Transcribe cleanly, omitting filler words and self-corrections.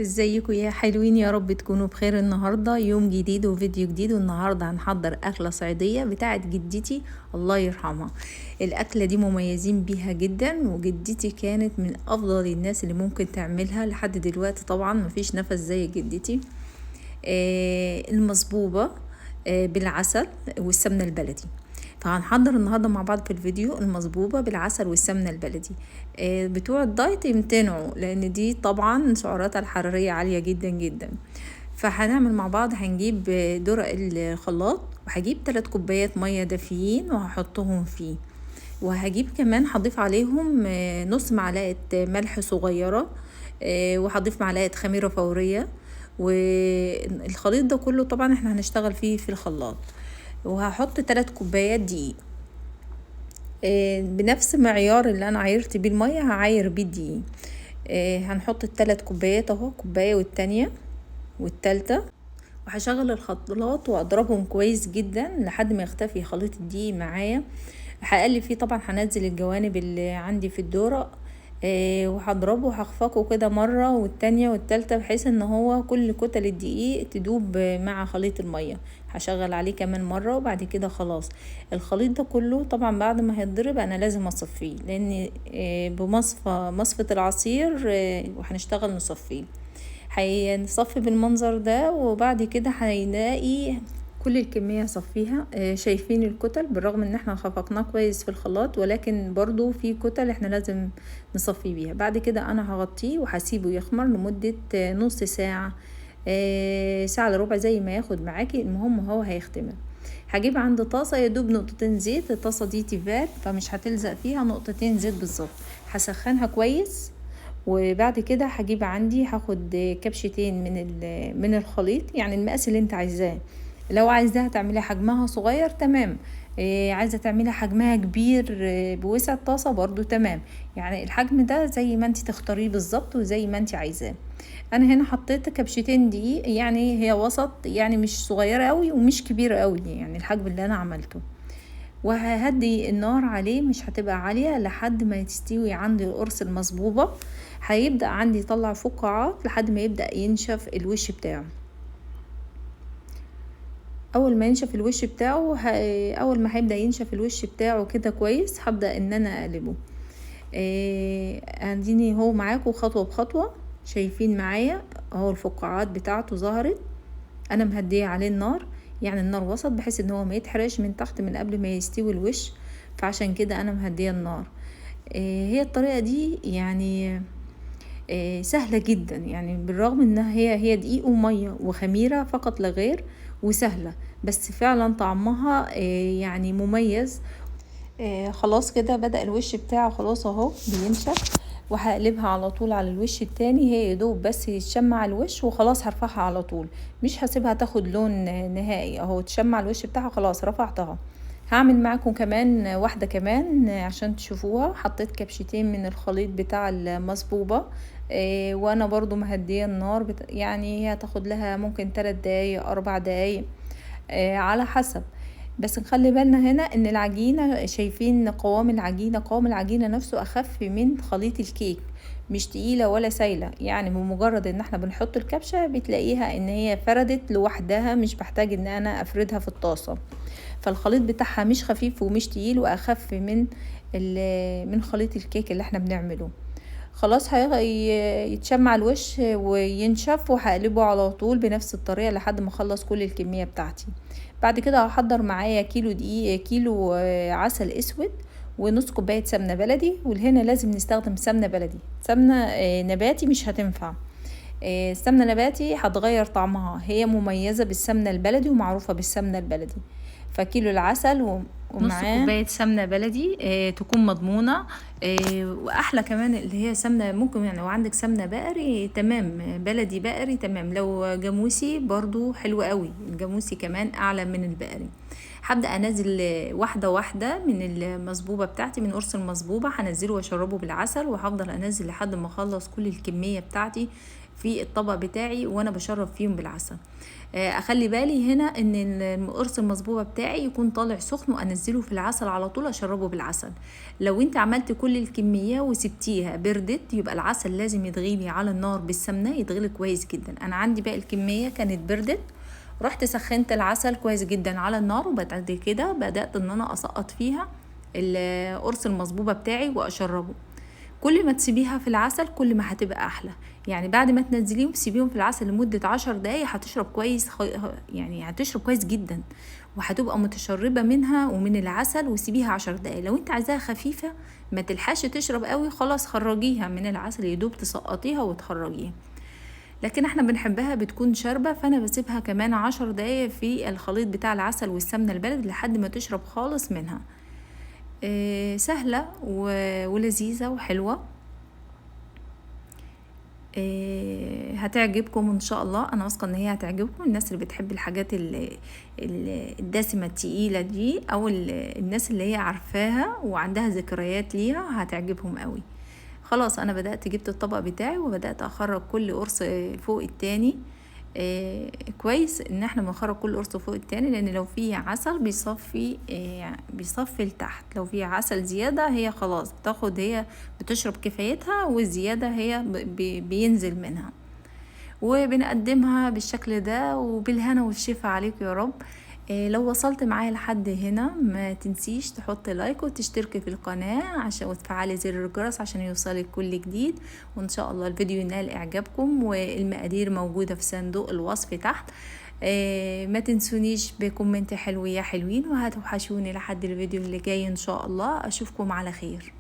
ازيكم يا حلوين؟ يا رب تكونوا بخير. النهارده يوم جديد وفيديو جديد، والنهارده هنحضر اكله صعيديه بتاعت جدتي الله يرحمها. الاكله دي مميزين بيها جدا، وجدتي كانت من افضل الناس اللي ممكن تعملها لحد دلوقتي. طبعا مفيش نفس زي جدتي. المصبوبه بالعسل والسمنه البلدي. فهنحضر النهارده مع بعض في الفيديو المصبوبه بالعسل والسمنه البلدي. بتوع الدايت يمتنعوا، لان دي طبعا سعراتها الحراريه عاليه جدا جدا. فهنعمل مع بعض. هنجيب درق الخلاط، وهجيب 3 كوبايات ميه دافيين وهحطهم فيه، وهجيب كمان هضيف عليهم نص معلقه ملح صغيره، وهضيف معلقه خميره فوريه. والخليط ده كله طبعا احنا هنشتغل فيه في الخلاط. وهحط 3 كوبايات دقيق، بنفس معيار اللي انا عايرت بيه الميه هعاير بيه الدقيق. هنحط ال3 كوبايات اهو، كوبايه والتانية والتالتة. وهشغل الخلاط واضربهم كويس جدا لحد ما يختفي خليط الدقيق معايا. هقلب فيه طبعا، هنزل الجوانب اللي عندي في الدورق، وهضربه وهخفقه كده مرة والتانية والتالتة، بحيث ان هو كل كتل الدقيق تدوب مع خليط المية. هشغل عليه كمان مرة، وبعد كده خلاص الخليط ده كله طبعا بعد ما هيتضرب انا لازم اصفيه، لان مصفة العصير وهنشتغل نصفيه. هنصفي بالمنظر ده، وبعد كده هنلاقي كل الكمية صفيها. شايفين الكتل؟ بالرغم ان احنا خفقناه كويس في الخلاط، ولكن برضو في كتل احنا لازم نصفي بيها. بعد كده انا هغطيه وهسيبه يخمر لمدة نص ساعة، ساعة الا ربع، زي ما ياخد معاكي. المهم هو هيختمر. هجيب عند طاسة يدوب نقطتين زيت. الطاسة دي تيفال فمش هتلزق فيها، نقطتين زيت بالظبط. هسخنها كويس، وبعد كده هجيب عندي هاخد كبشتين من الخليط، يعني المقاس اللي انت عايزاه. لو عايزاها تعملي حجمها صغير تمام، عايزه تعملي حجمها كبير بوسع الطاسه برضو تمام. يعني الحجم ده زي ما انت تختاريه بالظبط وزي ما انت عايزاه. انا هنا حطيت كبشتين دي، يعني هي وسط، يعني مش صغيره قوي ومش كبيره قوي، يعني الحجم اللي انا عملته. وههدي النار عليه، مش هتبقى عاليه، لحد ما تستوي عندي القرص المصبوبه. هيبدأ عندي يطلع فقاعات لحد ما يبدأ ينشف الوش بتاعه. اول ما ينشف الوش بتاعه اول ما هيبدأ ينشف الوش بتاعه كده كويس، هبدأ ان انا اقلبه. اديني هو معاكم خطوة بخطوة. شايفين معايا اهو الفقاعات بتاعته ظهرت. انا مهديه عليه النار، يعني النار وسط، بحيث ان هو ما يتحرقش من تحت من قبل ما يستوي الوش. فعشان كده انا مهديه النار. هي الطريقة دي يعني سهلة جدا، يعني بالرغم انها هي دقيق ومية وخميرة فقط لا غير، وسهلة، بس فعلا طعمها يعني مميز. خلاص كده بدأ الوش بتاعه خلاص اهو بينشف، وهقلبها على طول على الوش التاني. هي يدوب بس يتشمع الوش وخلاص هرفعها على طول، مش هسيبها تاخد لون نهائي. اهو تشمع الوش بتاعها خلاص رفعتها. هعمل معاكم كمان واحدة كمان عشان تشوفوها. حطيت كبشتين من الخليط بتاع المصبوبة، وانا برضو مهدية النار يعني هي هتاخد لها ممكن 3 دقايق 4 دقايق على حسب. بس نخلي بالنا هنا ان العجينة، شايفين قوام العجينة نفسه اخف من خليط الكيك، مش تقيلة ولا سايلة. يعني بمجرد ان احنا بنحط الكبشة بتلاقيها ان هي فردت لوحدها، مش بحتاج ان انا افردها في الطاسة. فالخليط بتاعها مش خفيف ومش تقيل، واخف من خليط الكيك اللي احنا بنعمله. خلاص يتشمع الوش وينشف، وهقلبه على طول بنفس الطريقة لحد ما اخلص كل الكمية بتاعتي. بعد كده هحضر معايا كيلو دقيق، كيلو عسل اسود، ونص كوباية سمنة بلدي. والهنا لازم نستخدم سمنة بلدي، سمنة نباتي مش هتنفع. السمنة نباتي هتغير طعمها، هي مميزة بالسمنة البلدي ومعروفة بالسمنة البلدي. فكيلو العسل نص كوباية سمنة بلدي تكون مضمونة. واحلى كمان اللي هي سمنة، ممكن يعني لو عندك سمنة بقري تمام، بلدي بقري تمام، لو جاموسي برضو حلو قوي. الجاموسي كمان اعلى من البقري. هبدأ انزل واحدة واحدة من المصبوبة بتاعتي، من قرص المصبوبة هنزله واشربه بالعسل، وهفضل انزل لحد ما اخلص كل الكمية بتاعتي في الطبق بتاعي وانا بشرب فيهم بالعسل. اخلي بالي هنا ان القرص المصبوبه بتاعي يكون طالع سخن وانزله في العسل على طول اشربه بالعسل. لو انت عملت كل الكميه وسبتيها بردت يبقى العسل لازم يتغلي على النار بالسمنه، يتغلي كويس جدا. انا عندي باقي الكميه كانت بردت، رحت سخنت العسل كويس جدا على النار، وبعد كده بدات ان انا اسقط فيها القرص المصبوبه بتاعي واشربه. كل ما تسيبيها في العسل كل ما هتبقى احلى. يعني بعد ما تنزليهم سيبيهم في العسل لمدة 10 دقايق هتشرب كويس، يعني هتشرب كويس جدا وهتبقى متشربة منها ومن العسل. وسيبيها 10 دقايق. لو انت عايزاها خفيفة ما تلحقش تشرب قوي خلاص خرجيها من العسل، يدوب تسقطيها وتخرجيها. لكن احنا بنحبها بتكون شاربة، فانا بسيبها كمان 10 دقايق في الخليط بتاع العسل والسمنة البلد لحد ما تشرب خالص منها. سهلة ولذيذة وحلوة. هتعجبكم ان شاء الله، انا واثقه ان هي هتعجبكم الناس اللي بتحب الحاجات الدسمه التقيله دي، او الناس اللي هي عارفاها وعندها ذكريات ليها هتعجبهم قوي. خلاص انا بدات جبت الطبق بتاعي وبدات اخرج كل قرص فوق التاني. كويس ان احنا بنخرج كل قرص فوق التاني، لان لو فيه عسل بيصفي لتحت. لو فيه عسل زيادة هي خلاص بتاخد، هي بتشرب كفايتها، والزيادة هي بينزل منها. وبنقدمها بالشكل ده وبالهنا والشفا عليك يا رب. لو وصلت معايا لحد هنا ما تنسيش تحط لايك وتشتركي في القناة عشان وتفعلي زر الجرس عشان يوصلك كل جديد. وان شاء الله الفيديو ينال اعجابكم، والمقادير موجودة في صندوق الوصف تحت. ما تنسونيش بكومنت حلو يا حلوين، وهتوحشوني لحد الفيديو اللي جاي ان شاء الله. اشوفكم على خير.